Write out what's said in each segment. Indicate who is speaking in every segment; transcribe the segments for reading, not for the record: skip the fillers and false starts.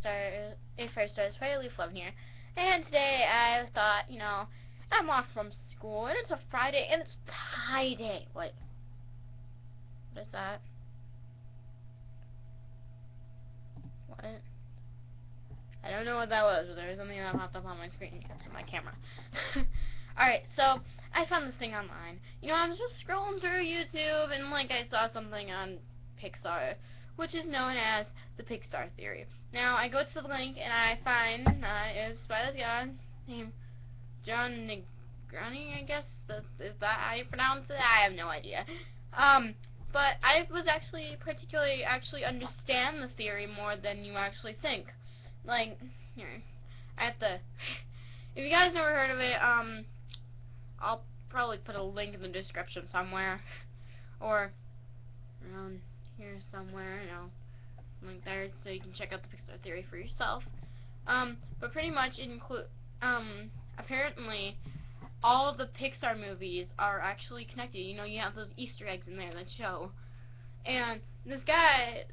Speaker 1: A Fair Stars, Riley Flum here, and today I thought, I'm off from school, and it's a Friday, and it's Pie Day. What is that? What? I don't know what that was, but there was something that popped up on my screen on my camera. Alright, so I found this thing online. I was just scrolling through YouTube, and I saw something on Pixar, which is known as the Pixar Theory. Now, I go to the link, and I find that it's by this guy named John Negroni, I guess. Is that how you pronounce it? I have no idea. But I was particularly understand the theory more than you actually think. Here, I have to, if you guys never heard of it, I'll probably put a link in the description somewhere, or around here somewhere, link there, so you can check out the Pixar Theory for yourself. But pretty much it apparently all of the Pixar movies are actually connected. You have those Easter eggs in there that show. And this guy,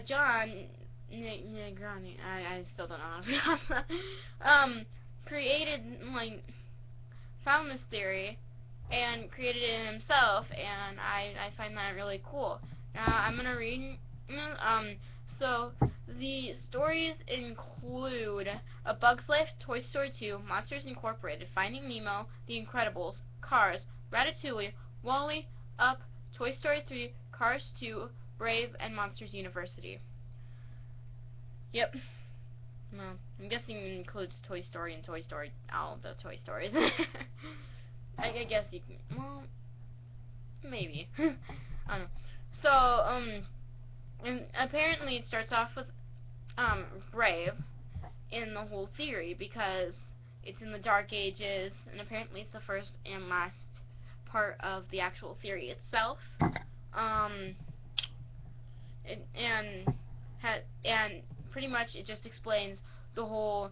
Speaker 1: John Negroni, I still don't know how to pronounce that, found this theory and created it himself, and I find that really cool. Now, I'm gonna read, so the stories include A Bug's Life, Toy Story 2, Monsters Incorporated, Finding Nemo, The Incredibles, Cars, Ratatouille, WALL-E, Up, Toy Story 3, Cars 2, Brave, and Monsters University. Yep. Well, I'm guessing it includes Toy Story and Toy Story, all the Toy Stories. I guess you can, well, maybe. I don't know. So, and apparently it starts off with, Brave in the whole theory, because it's in the Dark Ages, and apparently it's the first and last part of the actual theory itself. And pretty much it just explains the whole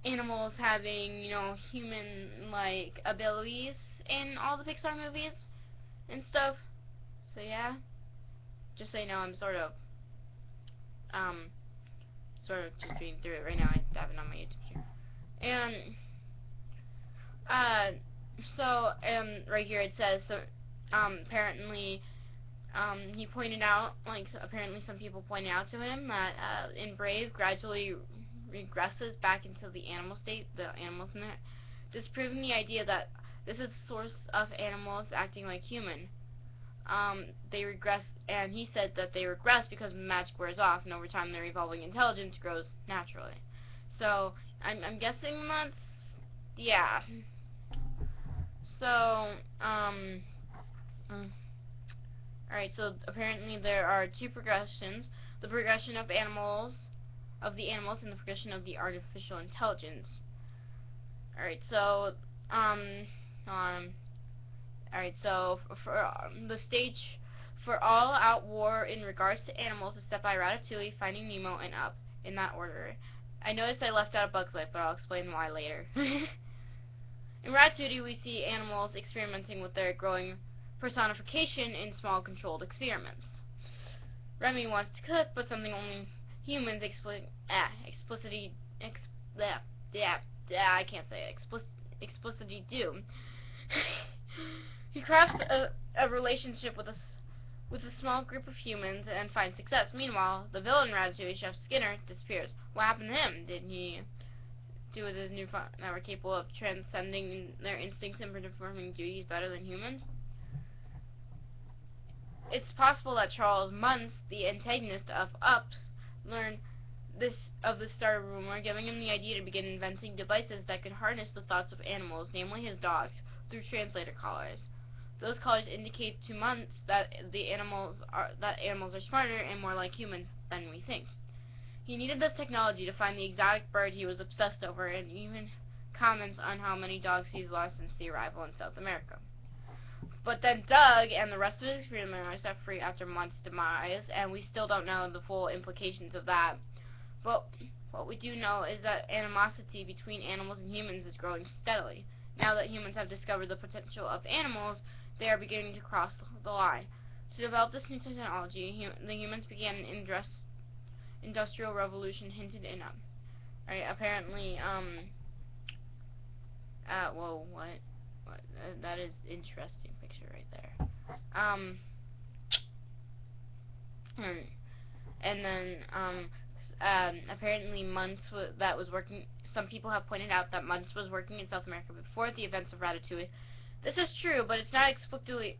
Speaker 1: animals having, human-like abilities in all the Pixar movies and stuff. So yeah, just so you know, I'm sort of just reading through it right now. I have it on my YouTube channel. And right here it says, so apparently he pointed out, apparently some people pointed out to him that in Brave gradually regresses back into the animal state, the animals in it, disproving the idea that this is the source of animals acting like human. They regress, and he said that they regress because magic wears off, and over time their evolving intelligence grows naturally. So I'm guessing that's, yeah. So alright, so apparently there are two progressions: the progression of the animals, and the progression of the artificial intelligence. Alright, so alright, so for the stage for all-out war in regards to animals is set by Ratatouille, Finding Nemo, and Up, in that order. I noticed I left out A Bug's Life, but I'll explain why later. In Ratatouille, we see animals experimenting with their growing personification in small, controlled experiments. Remy wants to cook, but something only humans explicitly do. He crafts a relationship with a small group of humans and finds success. Meanwhile, the villain Ratatouille, Chef Skinner, disappears. What happened to him? Did he do with his new that were capable of transcending their instincts and performing duties better than humans? It's possible that Charles Muntz, the antagonist of Up, learned of the star rumor, giving him the idea to begin inventing devices that could harness the thoughts of animals, namely his dogs, through translator collars. Those collars indicate to Muntz that animals are smarter and more like humans than we think. He needed this technology to find the exotic bird he was obsessed over, and even comments on how many dogs he's lost since the arrival in South America. But then Doug and the rest of his experiment are set free after Muntz's demise, and we still don't know the full implications of that. But what we do know is that animosity between animals and humans is growing steadily. Now that humans have discovered the potential of animals, they are beginning to cross the line. To develop this new technology, the humans began an industrial revolution hinted in Up. Right, apparently, whoa, what? That is interesting picture right there. Hmm. And then, apparently that was working, some people have pointed out that Muntz was working in South America before the events of Ratatouille. This is true, but it's not explicitly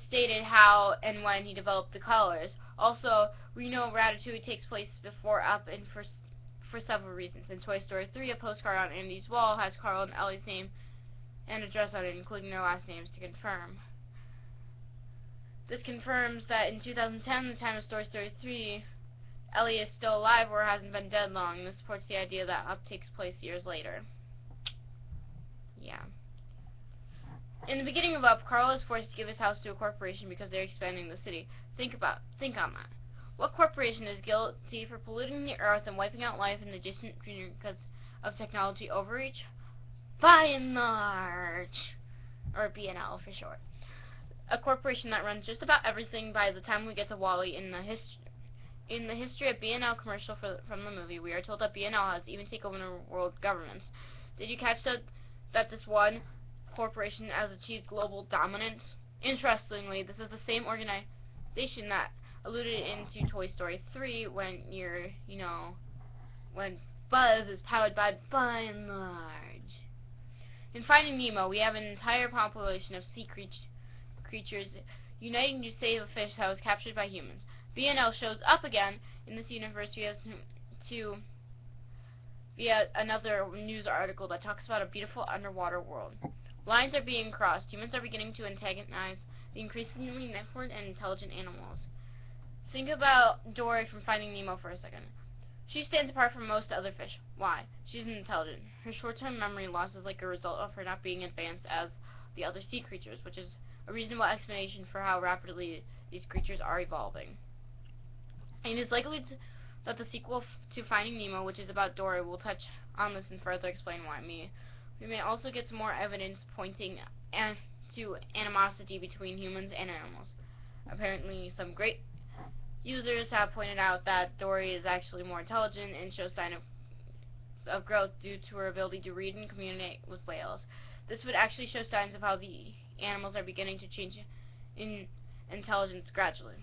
Speaker 1: stated how and when he developed the colors. Also, we know Ratatouille takes place before Up and for several reasons. In Toy Story 3, a postcard on Andy's wall has Carl and Ellie's name and address on it, including their last names, to confirm. This confirms that in 2010, the time of Toy Story 3, Ellie is still alive or hasn't been dead long. This supports the idea that Up takes place years later. Yeah. In the beginning of Up, Carl is forced to give his house to a corporation because they're expanding the city. Think on that. What corporation is guilty for polluting the earth and wiping out life in the distant future because of technology overreach? By and large, or B&L for short. A corporation that runs just about everything by the time we get to WALL-E. In the history of B&L commercial from the movie, we are told that B&L has even taken over world governments. Did you catch that this one corporation has achieved global dominance? Interestingly, this is the same organization that alluded into Toy Story 3 when when Buzz is powered by and large. In Finding Nemo, we have an entire population of sea creatures uniting to save a fish that was captured by humans. B&L shows up again in this universe via another news article that talks about a beautiful underwater world. Lines are being crossed. Humans are beginning to antagonize the increasingly networked and intelligent animals. Think about Dory from Finding Nemo for a second. She stands apart from most other fish. Why? She's intelligent. Her short-term memory loss is like a result of her not being advanced as the other sea creatures, which is a reasonable explanation for how rapidly these creatures are evolving. And it is likely that the sequel to Finding Nemo, which is about Dory, will touch on this and further explain why. We may also get some more evidence pointing to animosity between humans and animals. Apparently, some great users have pointed out that Dory is actually more intelligent and shows signs of growth due to her ability to read and communicate with whales. This would actually show signs of how the animals are beginning to change in intelligence gradually.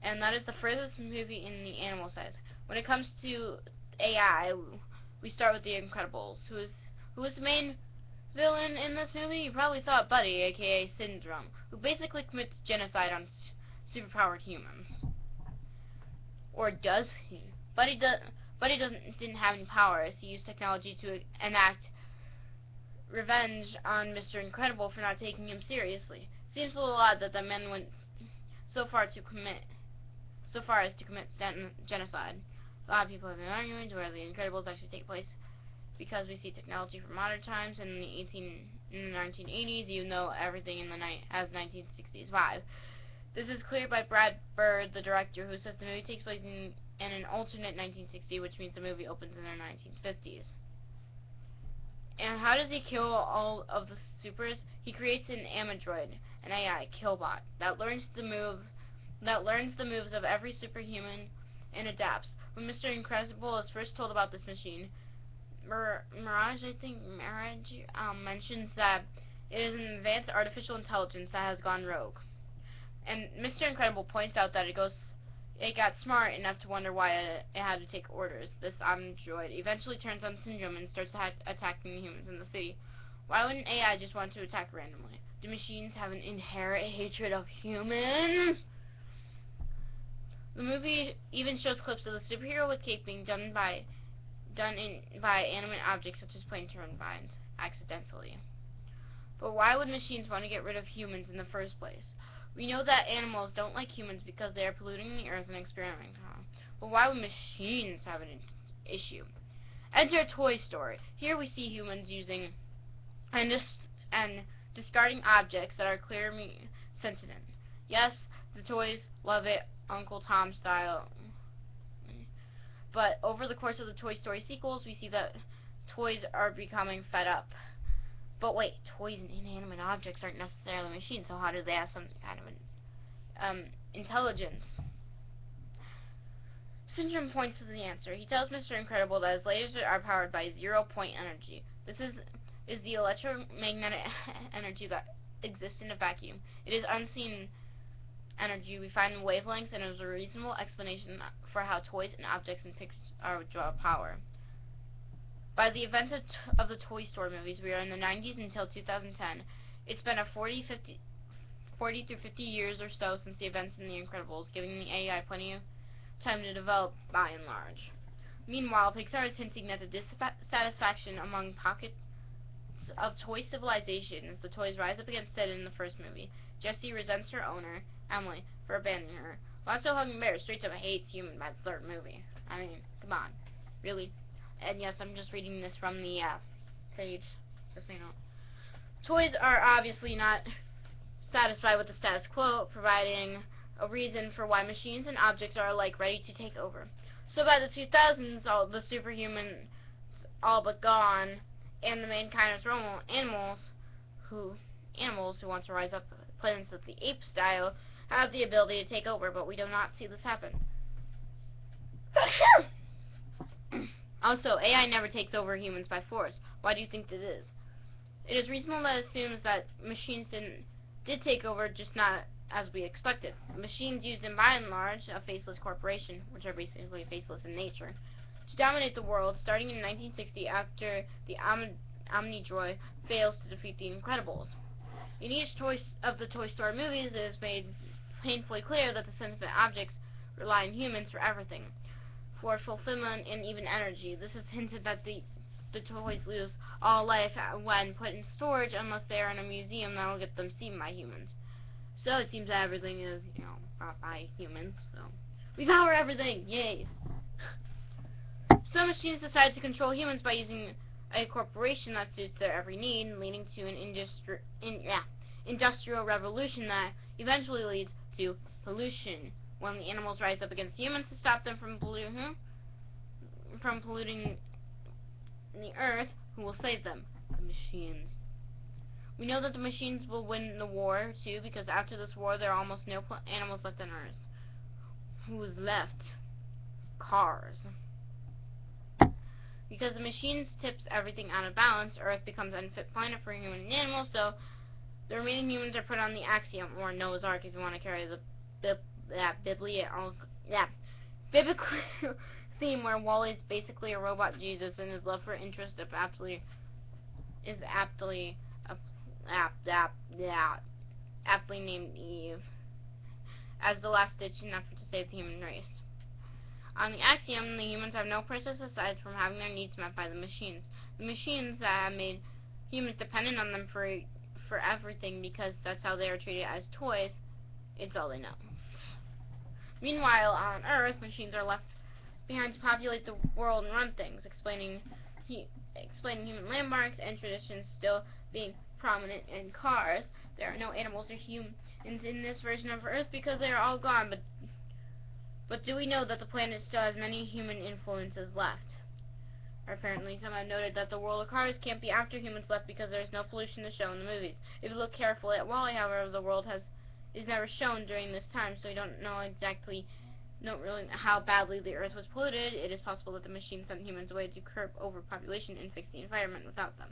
Speaker 1: And that is the furthest movie in the animal side. When it comes to AI, we start with The Incredibles. Who is the main villain in this movie? You probably thought Buddy, aka Syndrome, who basically commits genocide on superpowered humans. Or does he? Buddy didn't have any powers. He used technology to enact revenge on Mr. Incredible for not taking him seriously. Seems a little odd that the men went so far as to commit genocide. A lot of people have been arguing to where The Incredibles actually take place because we see technology from modern times in the 1980s, even though everything in the night has 1960s vibe. This is clear by Brad Bird, the director, who says the movie takes place in an alternate 1960, which means the movie opens in the 1950s. And how does he kill all of the supers? He creates an android, an AI killbot that learns the moves of every superhuman and adapts. When Mr. Incredible is first told about this machine, Mirage mentions that it is an advanced artificial intelligence that has gone rogue. And Mr. Incredible points out that it got smart enough to wonder why it had to take orders. This android eventually turns on Syndrome and starts attacking humans in the city. Why wouldn't AI just want to attack randomly? Do machines have an inherent hatred of humans? The movie even shows clips of the superhero with cape being done by animate objects such as plane turbines, accidentally. But why would machines want to get rid of humans in the first place? We know that animals don't like humans because they are polluting the earth and experimenting on them. But why would machines have an issue? Enter Toy Story. Here we see humans using and discarding objects that are clearly sentient. Yes, the toys love it, Uncle Tom style. But over the course of the Toy Story sequels, we see that toys are becoming fed up. But wait, toys and inanimate objects aren't necessarily machines, so how do they have some kind of intelligence? Syndrome points to the answer. He tells Mr. Incredible that his lasers are powered by zero-point energy. This is the electromagnetic energy that exists in a vacuum. It is unseen energy we find in wavelengths, and is a reasonable explanation for how toys and objects in Pixar draw power. By the events of the Toy Story movies, we are in the 90s until 2010. It's been a 40 through 50 years or so since the events in The Incredibles, giving the AI plenty of time to develop by and large. Meanwhile, Pixar is hinting at the dissatisfaction among pockets of toy civilization as the toys rise up against Sid in the first movie. Jessie resents her owner, Emily, for abandoning her. Lotso Hugging Bear straight up hates human by the third movie. I mean, come on. Really? And yes, I'm just reading this from the page, just so you know. Toys are obviously not satisfied with the status quo, providing a reason for why machines and objects are alike ready to take over. So by the 2000s, all the superhumans all but gone, and the main kind of normal animals who want to rise up planets of the ape style have the ability to take over, but we do not see this happen. Also, AI never takes over humans by force. Why do you think this is? It is reasonable that assumes that machines did take over, just not as we expected. Machines used in by and large a faceless corporation, which are basically faceless in nature, to dominate the world, starting in 1960 after the Omnidroid fails to defeat the Incredibles. In each of the Toy Story movies, it is made painfully clear that the sentient objects rely on humans for everything, for fulfillment and even energy. This is hinted that the toys lose all life when put in storage unless they are in a museum that will get them seen by humans. So it seems that everything is, brought by humans, so we power everything, yay! Some machines decide to control humans by using a corporation that suits their every need, leading to an industrial revolution that eventually leads to pollution. When the animals rise up against humans to stop them from polluting the earth, who will save them? The machines. We know that the machines will win the war, too, because after this war there are almost no animals left on Earth. Who is left? Cars. Because the machines tips everything out of balance, Earth becomes an unfit planet for human and animals, so the remaining humans are put on the Axiom, or Noah's Ark if you want to carry the biblical theme, where Wally is basically a robot Jesus, and his love for interest aptly named Eve as the last-ditch effort to save the human race. On the Axiom, the humans have no purpose aside from having their needs met by the machines. The machines that have made humans dependent on them for everything, because that's how they are treated as toys. It's all they know. Meanwhile, on Earth, machines are left behind to populate the world and run things, explaining human landmarks and traditions still being prominent in cars. There are no animals or humans in this version of Earth because they are all gone, but do we know that the planet still has many human influences left? Apparently, some have noted that the world of cars can't be after humans left because there is no pollution to show in the movies. If you look carefully at Wally, however, the world is never shown during this time, so we don't really how badly the Earth was polluted. It is possible that the machines sent humans away to curb overpopulation and fix the environment without them.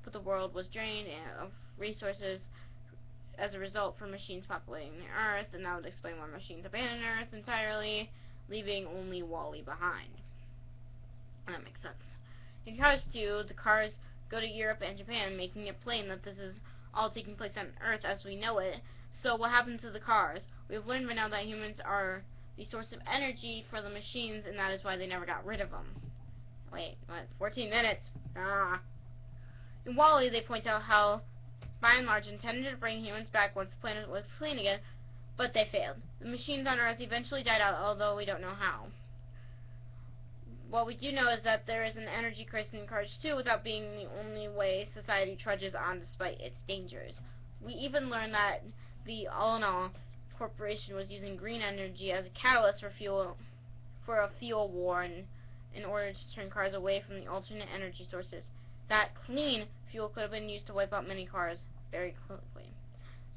Speaker 1: But the world was drained of resources as a result from machines populating the Earth, and that would explain why machines abandoned Earth entirely, leaving only Wally behind. And that makes sense. In Cars 2, the cars go to Europe and Japan, making it plain that this is all taking place on Earth as we know it. So what happened to the cars? We've learned by now that humans are the source of energy for the machines, and that is why they never got rid of them. Wait, what? 14 minutes? In Wall-E, they point out how, by and large, intended to bring humans back once the planet was clean again, but they failed. The machines on Earth eventually died out, although we don't know how. What we do know is that there is an energy crisis in Cars 2 without being the only way society trudges on despite its dangers. We even learn that the All-in-All Corporation was using green energy as a catalyst for a fuel war in order to turn cars away from the alternate energy sources. That clean fuel could have been used to wipe out many cars very quickly.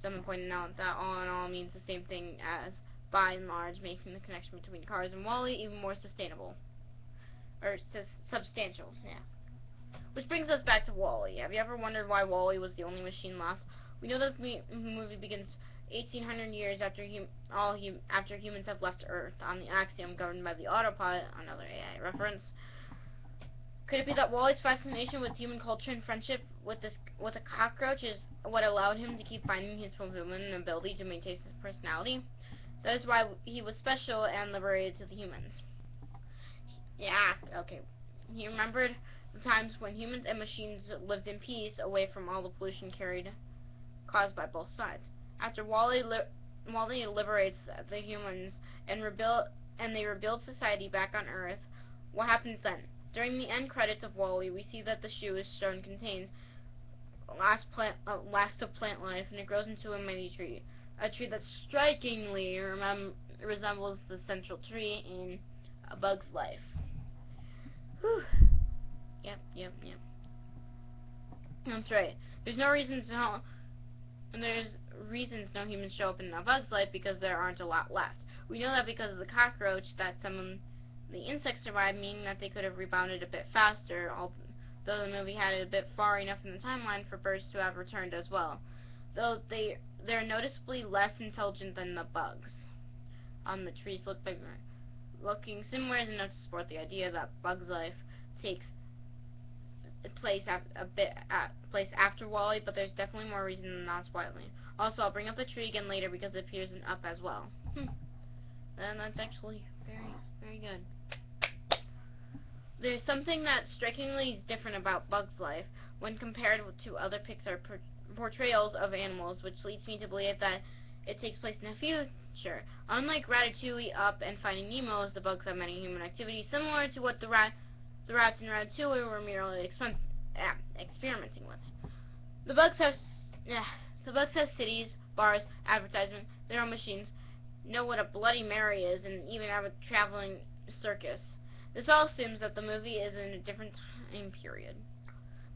Speaker 1: Someone pointed out that all in all means the same thing as by and large, making the connection between Cars and WALL-E even more sustainable. Or substantial, yeah. Which brings us back to WALL-E. Have you ever wondered why WALL-E was the only machine left? We know that the movie begins 1,800 years after humans have left Earth, on the axiom governed by the autopilot, another AI reference. Could it be that WALL-E's fascination with human culture and friendship with a cockroach is what allowed him to keep finding his fulfillment and ability to maintain his personality? That is why he was special and liberated to the humans. Yeah, okay. He remembered the times when humans and machines lived in peace, away from all the pollution caused by both sides. After WALL-E liberates the humans and they rebuild society back on Earth, what happens then? During the end credits of WALL-E, we see that the shoe is shown contains last of plant life, and it grows into a mighty tree. A tree that strikingly resembles the central tree in A Bug's Life. Whew. Yep. That's right. There's reasons no humans show up in A Bug's Life because there aren't a lot left. We know that because of the cockroach, that some of the insects survived, meaning that they could have rebounded a bit faster, although the movie had it a bit far enough in the timeline for birds to have returned as well. Though they're noticeably less intelligent than the bugs. The trees look bigger. Looking similar is enough to support the idea that Bug's Life takes place after WALL-E, but there's definitely more reason than that slightly. Also, I'll bring up the tree again later because it appears in Up as well. And that's actually very good. There's something that's strikingly different about Bug's Life when compared to other Pixar portrayals of animals, which leads me to believe that it takes place in the future. Unlike Ratatouille, Up, and Finding Nemo, the bugs have many human activities similar to what the rats in Ratatouille were merely experimenting with. The bugs have cities, bars, advertising, their own machines, know what a Bloody Mary is, and even have a traveling circus. This all assumes that the movie is in a different time period.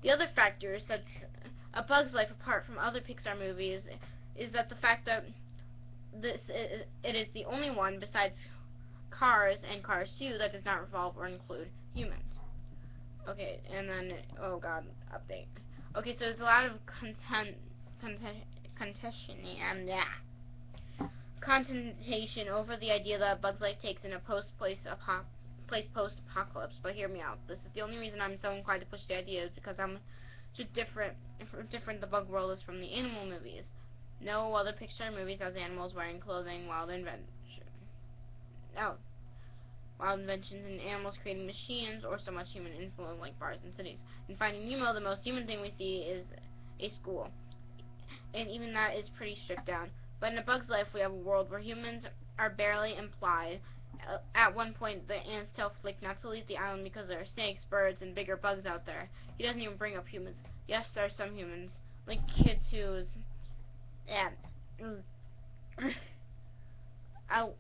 Speaker 1: The other factor is that A Bug's Life, apart from other Pixar movies, is that the fact that it is the only one besides Cars and Cars 2 that does not revolve or include humans. Okay, and then, oh god, update. Okay, so there's a lot of contentation over the idea that Bug's Life takes in a post-apocalypse, but hear me out. This is the only reason I'm so inclined to push the idea is because I'm just different the bug world is from the animal movies. No other Pixar movies has animals wearing clothing, wild inventions and animals creating machines, or so much human influence like bars and cities. In Finding Nemo, the most human thing we see is a school, and even that is pretty stripped down. But in A Bug's Life, we have a world where humans are barely implied. At one point, the ants tell Flick not to leave the island because there are snakes, birds, and bigger bugs out there. He doesn't even bring up humans. Yes, there are some humans, like kids who's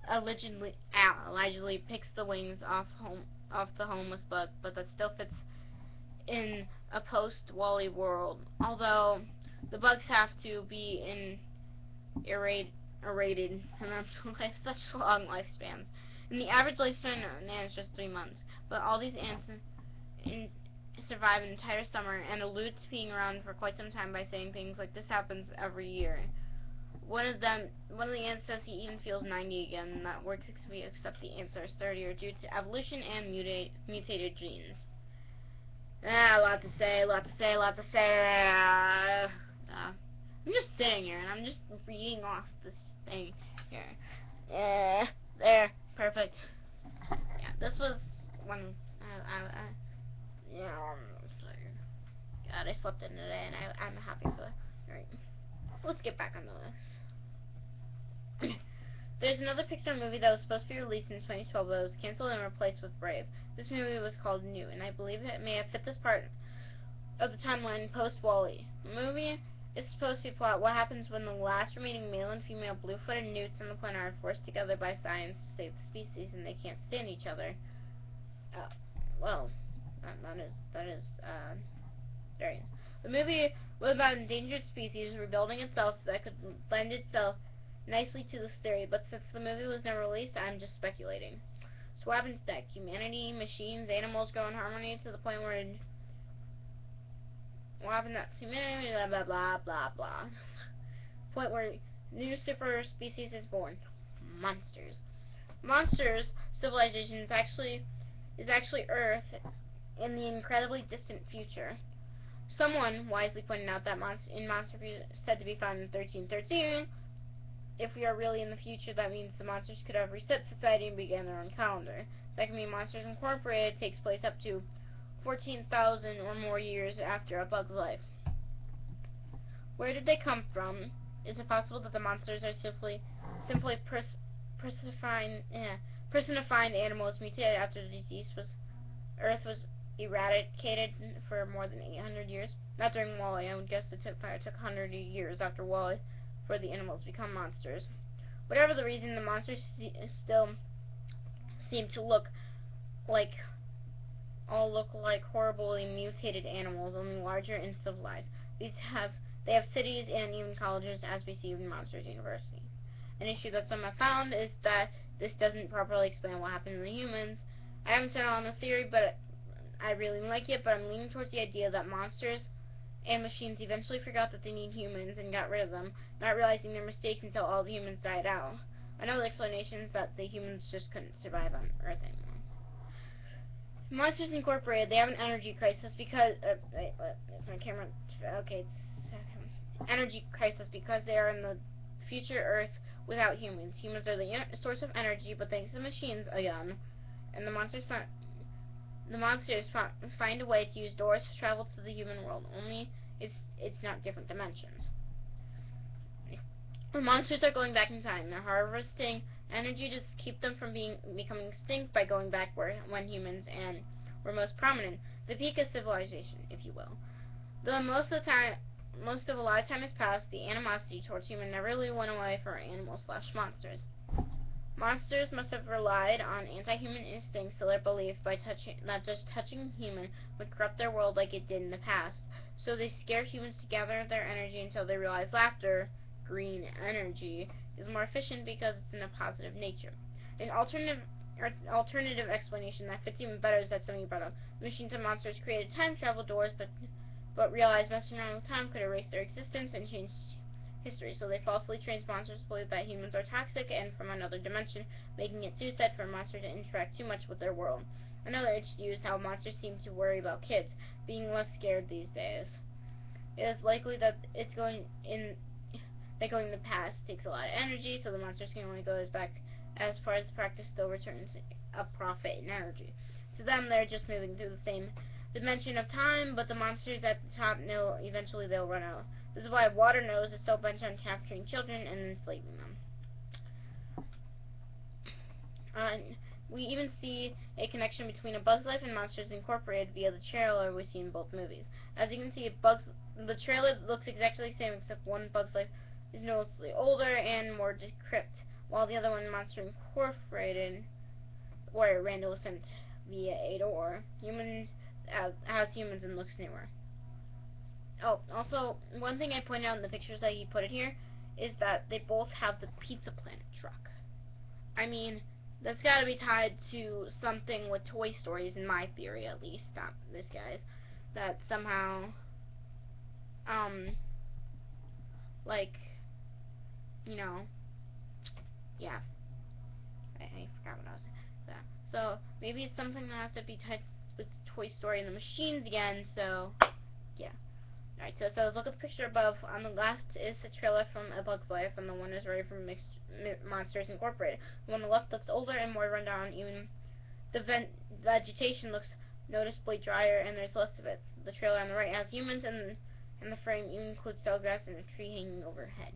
Speaker 1: allegedly picks the wings off the homeless bug, but that still fits in a post-WALL-E world. Although the bugs have to be irradiated and have to live such long lifespans. And the average lifespan of an ant is just 3 months. But all these ants survive an entire summer and allude to being around for quite some time by saying things like, "This happens every year." One of the ants says he even feels 90 again, and that works if we accept the ants are sturdier due to evolution and mutated genes. A lot to say. I'm just sitting here, and I'm just reading off this thing here. There, perfect. Yeah, this was one. God, I slept in today, and I'm happy for it. Alright, let's get back on the list. There's another Pixar movie that was supposed to be released in 2012, but it was canceled and replaced with Brave. This movie was called New, and I believe it may have fit this part of the timeline post-WALL-E. The movie is supposed to be plot what happens when the last remaining male and female blue-footed newts on the planet are forced together by science to save the species, and they can't stand each other. That is the movie was about an endangered species rebuilding itself that could lend itself nicely to this theory, but since the movie was never released, I'm just speculating. So what happens next? Humanity, machines, animals grow in harmony to the point where... What happens next? Humanity, blah, blah, blah, blah, blah. Point where new super species is born. Monsters. Monsters civilization is actually Earth in the incredibly distant future. Someone wisely pointed out that in Monster said to be found in 1313, if we are really in the future, that means the monsters could have reset society and began their own calendar. That can mean Monsters Incorporated takes place up to 14,000 or more years after A Bug's Life. Where did they come from? Is it possible that the monsters are simply personifying animals mutated after the disease Earth was eradicated for more than 800 years? Not during Wall-E. I would guess it took 100 years after Wall-E for the animals to become monsters. Whatever the reason, the monsters still seem to look like horribly mutated animals, only larger and civilized. They have cities and even colleges, as we see in Monsters University. An issue that some have found is that this doesn't properly explain what happened to the humans. I haven't settled on the theory, but I really like it, but I'm leaning towards the idea that monsters and machines eventually forgot that they need humans and got rid of them, not realizing their mistakes until all the humans died out. Another explanation is that the humans just couldn't survive on Earth anymore. Monsters Incorporated, they have an energy crisis because... wait, it's my camera... Okay, energy crisis because they are in the future Earth without humans. Humans are the source of energy, but thanks to the machines, again, and the monsters find a way to use doors to travel to the human world, only it's not different dimensions. The monsters are going back in time. They're harvesting energy to keep them from becoming extinct by going back when humans were most prominent. The peak of civilization, if you will. Though most of a lot of time has passed, the animosity towards humans never really went away for animals/monsters. Monsters must have relied on anti-human instincts to their belief that just touching human would corrupt their world like it did in the past. So they scare humans to gather their energy until they realize laughter, green energy, is more efficient because it's in a positive nature. An alternative explanation that fits even better is that something brought up. Machines and monsters created time travel doors, but realized messing around with time could erase their existence and change history, so they falsely trained monsters to believe that humans are toxic and from another dimension, making it suicide for a monster to interact too much with their world. Another issue is how monsters seem to worry about kids being less scared these days. It is likely that going in the past takes a lot of energy, so the monsters can only go as far as the practice still returns a profit in energy. To them, they're just moving through the same dimension of time, but the monsters at the top know eventually they'll run out. This is why Water Nose is so bent on capturing children and enslaving them. We even see a connection between A Bug's Life and Monsters Incorporated via the trailer we see in both movies. As you can see, the trailer looks exactly the same, except one Bug's Life is noticeably older and more decrepit, while the other one, Monster Incorporated, where Randall was sent via a door, has humans and looks newer. Oh, also, one thing I pointed out in the pictures that he put in here is that they both have the Pizza Planet truck. I mean, that's got to be tied to something with Toy Stories, in my theory at least, not this guy's, that somehow, like, you know, yeah, I forgot what I was saying. So, maybe it's something that has to be tied with Toy Story and the machines again, so, yeah. Alright, so look at the picture above. On the left is a trailer from A Bug's Life, and the one is right from Monsters Incorporated. The one on the left looks older and more rundown. Even the vegetation looks noticeably drier, and there's less of it. The trailer on the right has humans, and the frame even includes tall grass and a tree hanging overhead.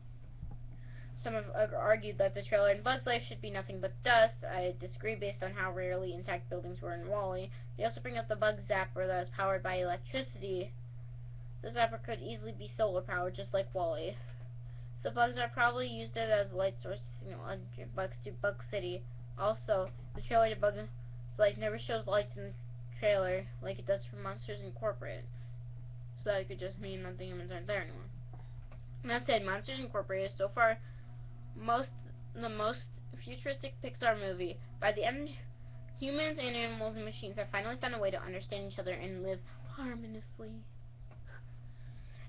Speaker 1: Some have argued that the trailer in Bug's Life should be nothing but dust. I disagree based on how rarely intact buildings were in Wall-E. They also bring up the Bug Zapper that is powered by electricity. The zapper could easily be solar powered, just like Wall-E. The bugs are probably used it as a light source to signal bugs to Bug City. Also, the trailer to Bug's Life never shows lights in the trailer like it does for Monsters Incorporated. So that could just mean that the humans aren't there anymore. And that said, Monsters Incorporated so far most the most futuristic Pixar movie. By the end, humans and animals and machines have finally found a way to understand each other and live harmoniously.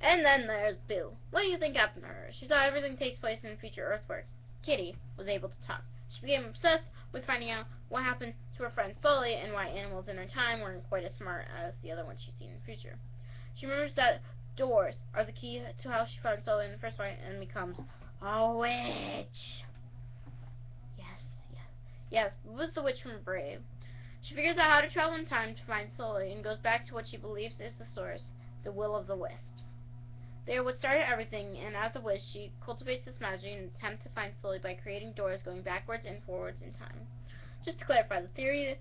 Speaker 1: And then there's Boo. What do you think happened to her? She saw everything takes place in future Earthworks. Kitty was able to talk. She became obsessed with finding out what happened to her friend Sully and why animals in her time weren't quite as smart as the other ones she'd seen in the future. She remembers that doors are the key to how she found Sully in the first place and becomes a witch. Yes, Boo was the witch from Brave. She figures out how to travel in time to find Sully and goes back to what she believes is the source, the will of the wisps. They are what started everything, and as a witch, she cultivates this magic in an attempt to find Sully by creating doors going backwards and forwards in time. Just to clarify, the theory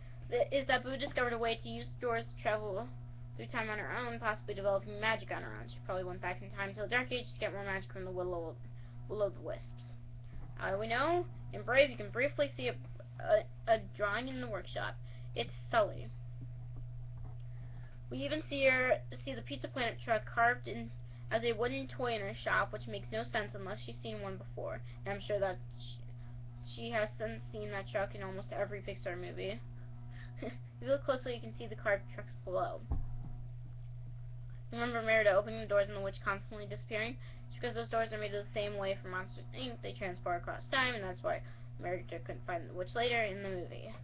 Speaker 1: is that Boo discovered a way to use doors to travel through time on her own, possibly developing magic on her own. She probably went back in time to the Dark Age to get more magic from the will of the wisps. How do we know? In Brave, you can briefly see a drawing in the workshop. It's Sully. We even see the Pizza Planet truck carved in as a wooden toy in her shop, which makes no sense unless she's seen one before. And I'm sure that she has since seen that truck in almost every Pixar movie. If you look closely, you can see the carved trucks below. Remember Merida opening the doors and the witch constantly disappearing? It's because those doors are made the same way for Monsters, Inc. They transport across time, and that's why Merida couldn't find the witch later in the movie.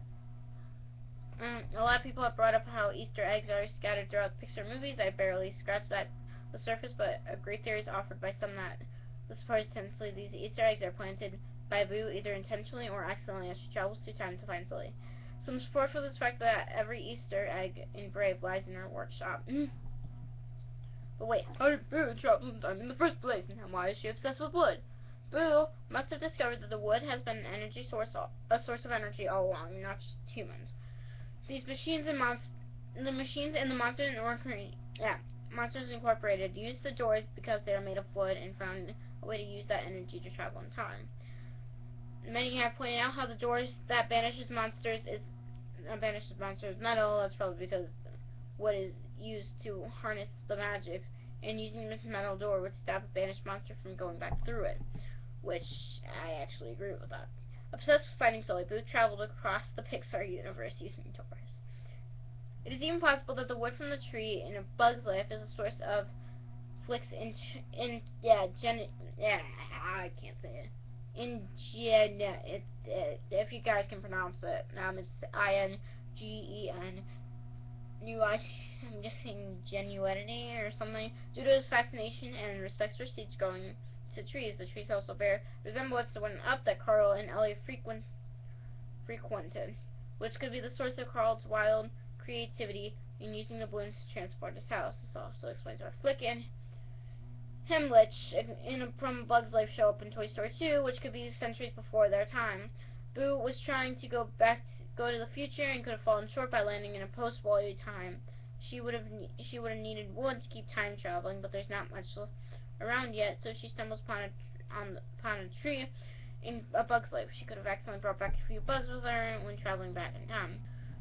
Speaker 1: A lot of people have brought up how Easter eggs are scattered throughout the Pixar movies. I barely scratched the surface, but a great theory is offered by some that the potentially these Easter eggs are planted by Boo either intentionally or accidentally as she travels through time to find Sully. Some support for this fact that every Easter egg in Brave lies in her workshop. But wait, how did Boo travel in time in the first place, and why is she obsessed with wood? Boo must have discovered that the wood has been a source of energy all along, not just humans. These machines and Monsters Incorporated used the doors because they are made of wood and found a way to use that energy to travel in time. Many have pointed out how the doors that banishes monsters metal. That's probably because wood is used to harness the magic, and using this metal door would stop a banished monster from going back through it, which I actually agree with that. Obsessed with finding Sully, Boo traveled across the Pixar universe using doors. It is even possible that the wood from the tree in A Bug's Life is a source of I can't say it. If you guys can pronounce it, it's INGEN. I'm guessing genuinity or something. Due to his fascination and respect for seeds growing to trees, the trees also bear resemblance to one up that Carl and Ellie frequented, which could be the source of Carl's wild creativity in using the balloons to transport his house. This also explains why Flick and Himmlich from Bug's Life show up in Toy Story 2, which could be centuries before their time. Boo was trying to go to the future and could have fallen short by landing in a post-Wall-E time. She would have needed wood to keep time traveling, but there's not much around yet, so she stumbles upon a tree in A Bug's Life. She could have accidentally brought back a few bugs with her when traveling back in time.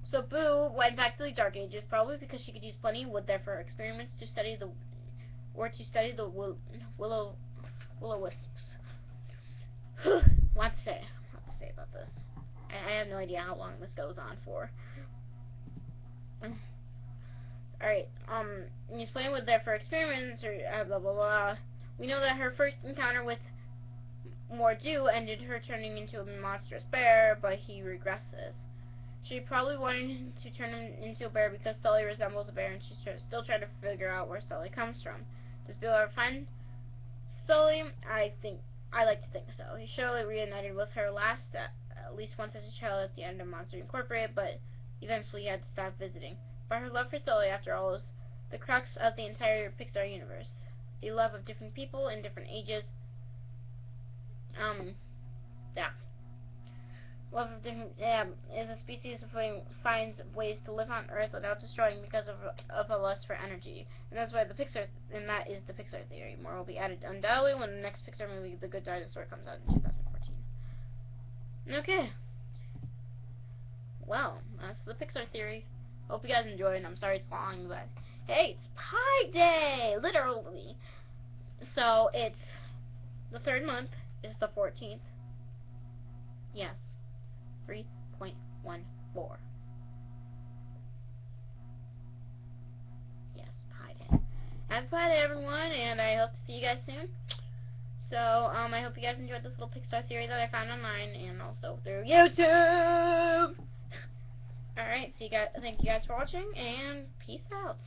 Speaker 1: So Boo went back to the Dark Ages, probably because she could use plenty of wood there for experiments to study the will-o'-wisps. What to say about this? I have no idea how long this goes on for. Alright, he's playing with there for experiments, or blah blah blah. We know that her first encounter with Mordew ended her turning into a monstrous bear, but he regresses. She probably wanted to turn him into a bear because Sully resembles a bear, and she's still trying to figure out where Sully comes from. Does Bill ever find Sully? I like to think so. He surely reunited with her at least once as a child at the end of Monsters Incorporated, but eventually he had to stop visiting. But her love for Sully, after all, is the crux of the entire Pixar universe. The love of different people in different ages. Love of different is a species finds ways to live on Earth without destroying because of a lust for energy, and that is the Pixar theory. More will be added undoubtedly when the next Pixar movie, The Good Dinosaur, comes out in 2014. Okay. Well, that's the Pixar theory. Hope you guys enjoyed, and I'm sorry it's long, but hey, it's Pi Day! Literally. So, it's the third month is the 14th. Yes. 3.14. Yes, Pi Day. Happy Pi Day, everyone, and I hope to see you guys soon. So, I hope you guys enjoyed this little Pixar theory that I found online, and also through YouTube. Alright, so thank you guys for watching, and peace out.